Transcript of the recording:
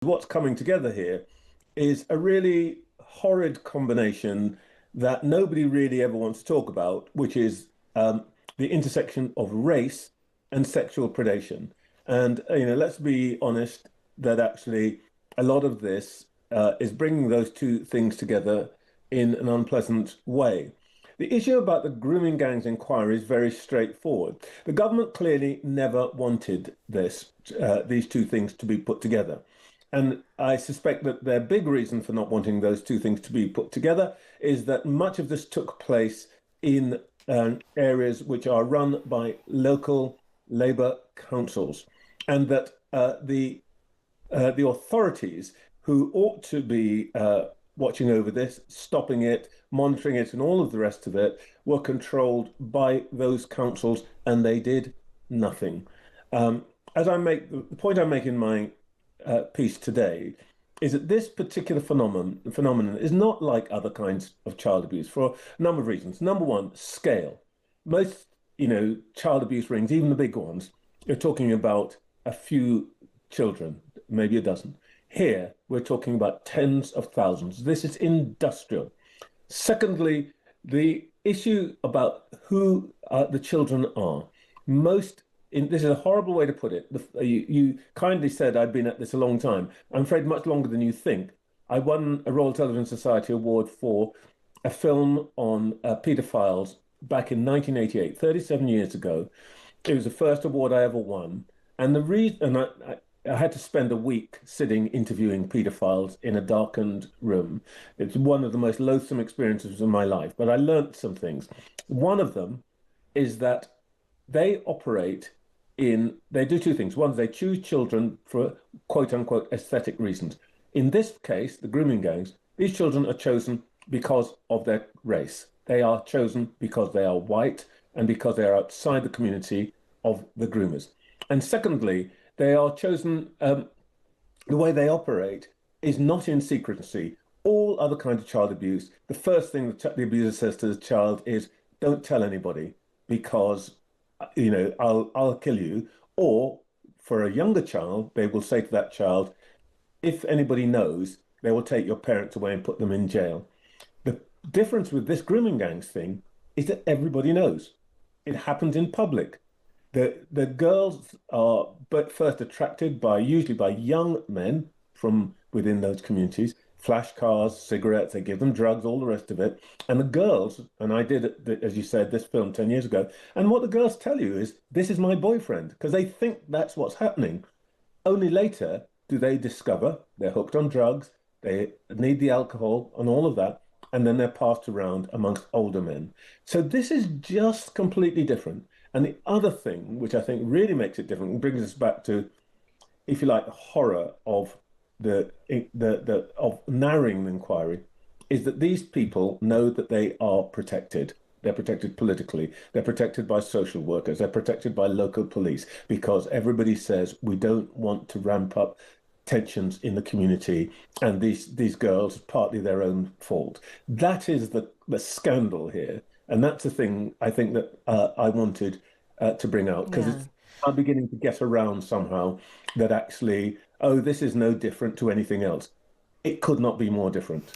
What's coming together here is a really horrid combination that nobody really ever wants to talk about, which is the intersection of race and sexual predation. And let's be honest that actually a lot of this is bringing those two things together in an unpleasant way. The issue about the grooming gangs inquiry is very straightforward. The government clearly never wanted these two things to be put together. And I suspect that their big reason for not wanting those two things to be put together is that much of this took place in areas which are run by local Labour councils, and that the authorities who ought to be watching over this, stopping it, monitoring it, and all of the rest of it were controlled by those councils, and they did nothing. As I make the point I make in my piece today is that this particular phenomenon is not like other kinds of child abuse for a number of reasons. Number one, scale. Most, child abuse rings, even the big ones, you're talking about a few children, maybe a dozen. Here, we're talking about tens of thousands. This is industrial. Secondly, the issue about who the children are. This is a horrible way to put it. You kindly said I'd been at this a long time. I'm afraid much longer than you think. I won a Royal Television Society award for a film on paedophiles back in 1988, 37 years ago. It was the first award I ever won. And the reason I had to spend a week sitting interviewing paedophiles in a darkened room. It's one of the most loathsome experiences of my life, but I learned some things. One of them is that they do two things. One, they choose children for quote unquote aesthetic reasons. In this case, the grooming gangs, these children are chosen because of their race. They are chosen because they are white and because they are outside the community of the groomers. And secondly, they are chosen, the way they operate is not in secrecy. All other kinds of child abuse, the first thing the abuser says to the child is, don't tell anybody because, I'll kill you. Or for a younger child, they will say to that child, if anybody knows, they will take your parents away and put them in jail. The difference with this grooming gangs thing is that everybody knows. It happens in public. The girls are but first attracted usually by young men from within those communities, flash cars, cigarettes, they give them drugs, all the rest of it. And the girls, and I did, as you said, this film 10 years ago, and what the girls tell you is, this is my boyfriend, because they think that's what's happening. Only later do they discover they're hooked on drugs, they need the alcohol and all of that, and then they're passed around amongst older men. So this is just completely different. And the other thing, which I think really makes it different, and brings us back to, if you like, the horror of of narrowing the inquiry, is that these people know that they are protected. They're protected politically. They're protected by social workers. They're protected by local police because everybody says we don't want to ramp up tensions in the community, and these girls, partly their own fault. That is the scandal here, and that's the thing I think that I wanted to bring out because Yeah. it's I'm beginning to get around somehow that actually, oh, this is no different to anything else. It could not be more different.